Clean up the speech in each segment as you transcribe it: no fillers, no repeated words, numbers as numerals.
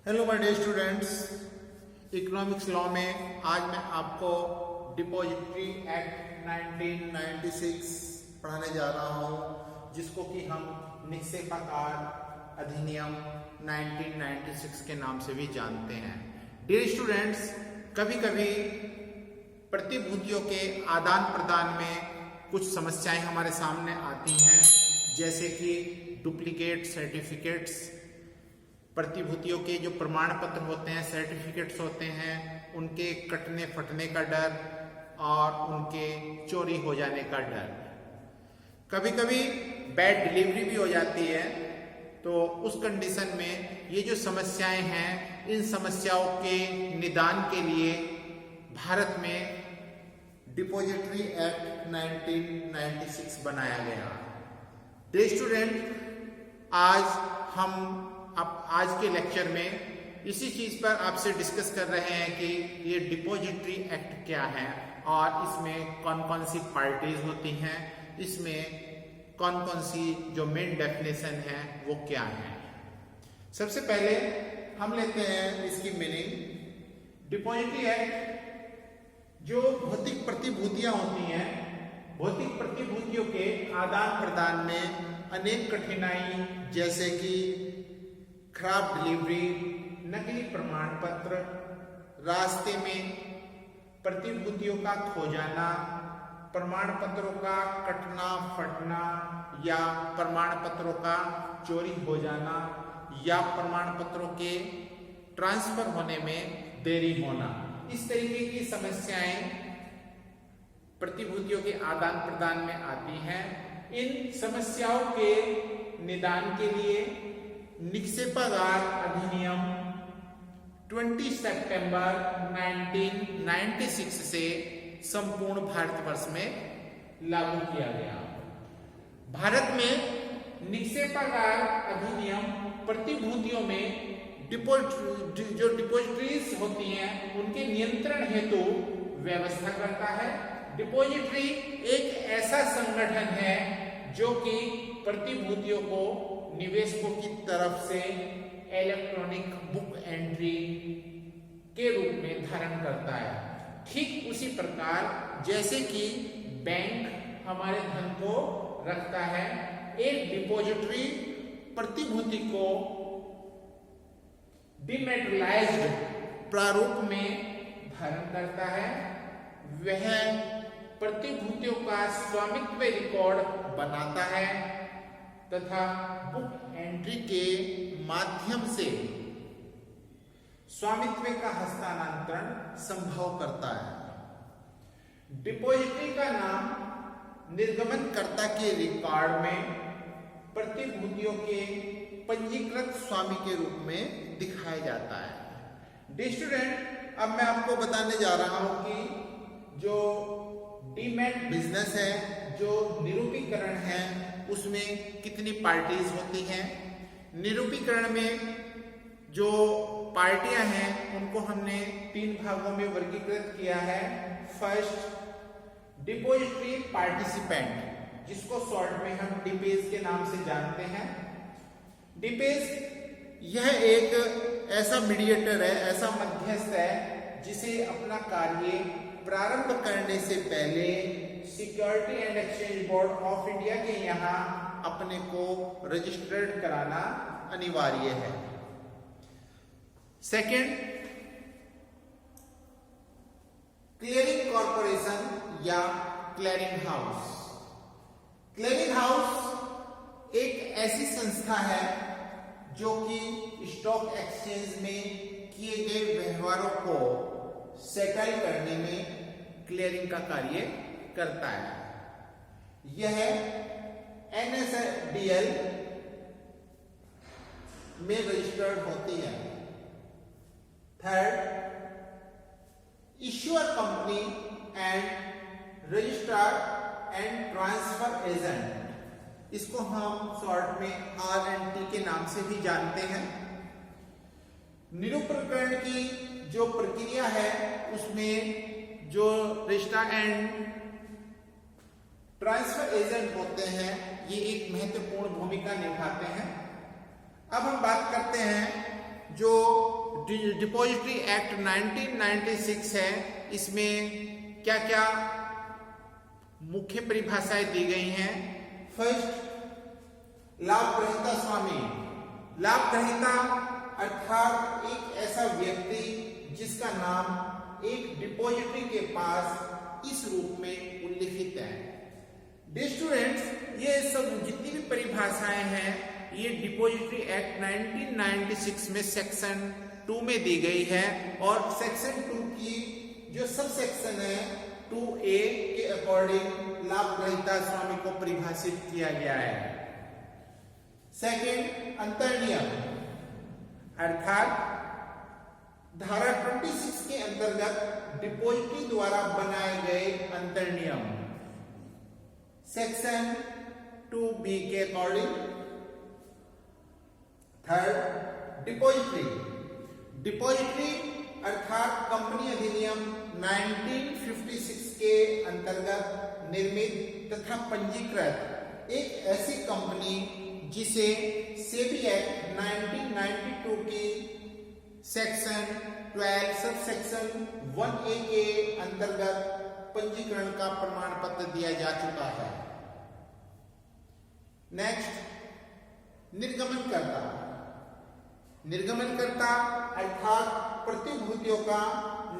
Hello my dear students, economics law में आज मैं आपको डिपॉजिटरी एक्ट 1996 पढ़ाने जा रहा हूं, जिसको कि हम निक्षेपागार अधिनियम 1996 के नाम से भी जानते हैं। डियर स्टूडेंट्स, कभी कभी प्रतिभूतियों के आदान प्रदान में कुछ समस्याएं हमारे सामने आती हैं, जैसे कि डुप्लीकेट सर्टिफिकेट्स, प्रतिभूतियों के जो प्रमाण पत्र होते हैं, सर्टिफिकेट्स होते हैं, उनके कटने फटने का डर और उनके चोरी हो जाने का डर। कभी कभी बैड डिलीवरी भी हो जाती है। तो उस कंडीशन में ये जो समस्याएं हैं, इन समस्याओं के निदान के लिए भारत में डिपॉजिटरी एक्ट 1996 बनाया गया। डियर स्टूडेंट, आज के लेक्चर में इसी चीज पर आपसे डिस्कस कर रहे हैं कि ये डिपॉजिटरी एक्ट क्या है और इसमें कौन कौन सी पार्टीज होती हैं, इसमें कौन कौन सी जो मेन डेफिनेशन है वो क्या है। सबसे पहले हम लेते हैं इसकी मीनिंग। डिपॉजिटरी एक्ट जो भौतिक प्रतिभूतियां होती हैं, भौतिक प्रतिभूतियों के आदान प्रदान में अनेक कठिनाई, जैसे कि खराब डिलीवरी, नकली प्रमाण पत्र, रास्ते में प्रतिभूतियों का खो जाना, प्रमाण पत्रों का कटना फटना या प्रमाण पत्रों का चोरी हो जाना या प्रमाण पत्रों के ट्रांसफर होने में देरी होना, इस तरीके की समस्याएं प्रतिभूतियों के आदान प्रदान में आती हैं। इन समस्याओं के निदान के लिए निक्षेपागार अधिनियम 20 सितंबर 1996 से संपूर्ण भारतवर्ष में लागू किया गया। भारत में निक्षेपागार अधिनियम प्रतिभूतियों में जो डिपॉजिटरीज होती हैं उनके नियंत्रण हेतु व्यवस्था करता है। डिपॉजिटरी एक ऐसा संगठन है जो कि प्रतिभूतियों को निवेशकों की तरफ से इलेक्ट्रॉनिक बुक एंट्री के रूप में धारण करता है। ठीक उसी प्रकार जैसे कि बैंक हमारे धन को रखता है, एक डिपॉजिटरी प्रतिभूति को डिमेटेरियलाइज्ड प्रारूप में धारण करता है। वह प्रतिभूतियों का स्वामित्व रिकॉर्ड बनाता है तथा बुक एंट्री के माध्यम से स्वामित्व का हस्तांतरण संभव करता है। डिपॉजिटरी का नाम निर्गमनकर्ता के रिकॉर्ड में प्रतिभूतियों के पंजीकृत स्वामी के रूप में दिखाया जाता है। डियर स्टूडेंट, अब मैं आपको बताने जा रहा हूं कि जो डीमैट बिजनेस है, जो निरूपीकरण है, उसमें कितनी पार्टीज होती हैं। निरूपीकरण में जो पार्टियां हैं उनको हमने 3 भागों में वर्गीकृत किया है। फर्स्ट, डिपॉजिटरी पार्टिसिपेंट, जिसको शॉर्ट में हम डिपेज के नाम से जानते हैं। डिपेज यह एक ऐसा मीडिएटर है, ऐसा मध्यस्थ है, जिसे अपना कार्य प्रारंभ करने से पहले security and exchange board of India के यहाँ अपने को रजिस्टर्ड कराना अनिवार्य है। सेकंड, क्लियरिंग कॉर्पोरेशन या क्लियरिंग हाउस। क्लियरिंग हाउस एक ऐसी संस्था है जो कि स्टॉक एक्सचेंज में किए गए व्यवहारों को सेटल करने में क्लियरिंग का कार्य करता है। यह NSDL में रजिस्टर्ड होती है। Third, issuer company and registrar and transfer agent, इसको हम शॉर्ट में RNT के नाम से भी जानते हैं। निरूपीकरण की जो प्रक्रिया है उसमें जो रजिस्ट्रार एंड ट्रांसफर एजेंट होते हैं, ये एक महत्वपूर्ण भूमिका निभाते हैं। अब हम बात करते हैं जो डिपॉजिटरी एक्ट 1996 है, इसमें क्या क्या मुख्य परिभाषाएं दी गई हैं। फर्स्ट, लाभ ग्रहीता स्वामी। लाभ ग्रहीता अर्थात एक ऐसा व्यक्ति जिसका नाम एक डिपॉजिटरी के पास इस रूप में उल्लिखित है। डियर स्टूडेंट्स, ये सब जितनी भी परिभाषाएं हैं ये डिपॉजिटरी एक्ट 1996 में सेक्शन 2 में दी गई है और सेक्शन 2 की जो सब सेक्शन है 2A के अकॉर्डिंग लाभ ग्रहीता स्वामी को परिभाषित किया गया है। सेकंड, अंतर्नियम अर्थात धारा 26 के अंतर्गत डिपॉजिटरी द्वारा बनाए गए अंतर्नियम सेक्शन 2B के अकॉर्डिंग। Third, depository. डिपॉजिटरी अर्थात कंपनी अधिनियम 1956 के अंतर्गत निर्मित तथा पंजीकृत एक ऐसी कंपनी जिसे सेबी एक्ट 1992 की सेक्शन 12 सब सेक्शन 1A के अंतर्गत पंजीकरण का प्रमाण पत्र दिया जा चुका है। नेक्स्ट, निर्गमनकर्ता। निर्गमनकर्ता अर्थात प्रतिभूतियों का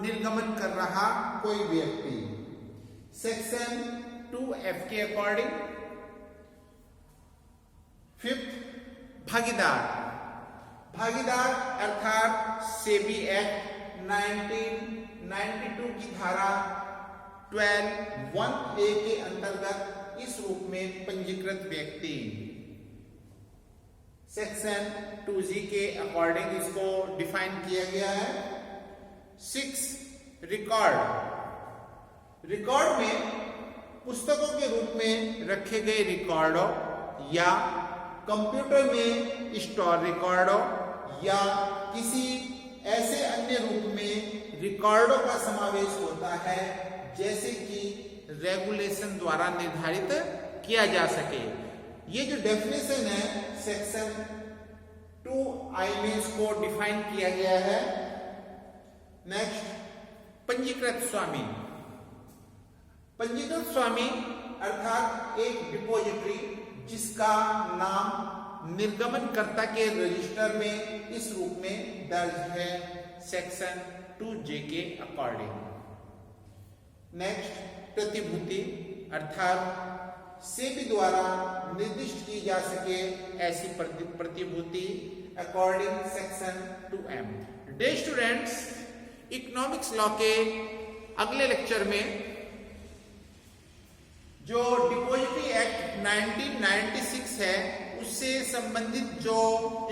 निर्गमन कर रहा कोई व्यक्ति सेक्शन 2F के अकॉर्डिंग। फिफ्थ, भागीदार। भागीदार अर्थात सेबी एक्ट 1992 की धारा 12(1)(a) के अंतर्गत इस रूप में पंजीकृत व्यक्ति सेक्शन 2G के अकॉर्डिंग इसको डिफाइन किया गया है। 6, रिकॉर्ड। रिकॉर्ड में पुस्तकों के रूप में रखे गए रिकॉर्डों या कंप्यूटर में स्टोर रिकॉर्डों या किसी ऐसे अन्य रूप में रिकॉर्डों का समावेश होता है जैसे कि रेगुलेशन द्वारा निर्धारित किया जा सके। ये जो डेफिनेशन है सेक्शन 2I में इसको डिफाइन किया गया है। नेक्स्ट, पंजीकृत स्वामी। पंजीकृत स्वामी अर्थात एक डिपॉजिटरी जिसका नाम निर्गमनकर्ता के रजिस्टर में इस रूप में दर्ज है सेक्शन 2J के अकॉर्डिंग। नेक्स्ट, प्रतिभूति अर्थात सेबी द्वारा निर्दिष्ट की जा सके ऐसी प्रतिभूति according section 2M। Dear students, economics law के अगले लेक्चर में जो डिपॉजिटरी एक्ट 1996 है उससे संबंधित जो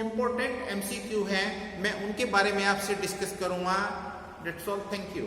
इंपॉर्टेंट MCQ है मैं उनके बारे में आपसे डिस्कस करूंगा। That's all, thank you.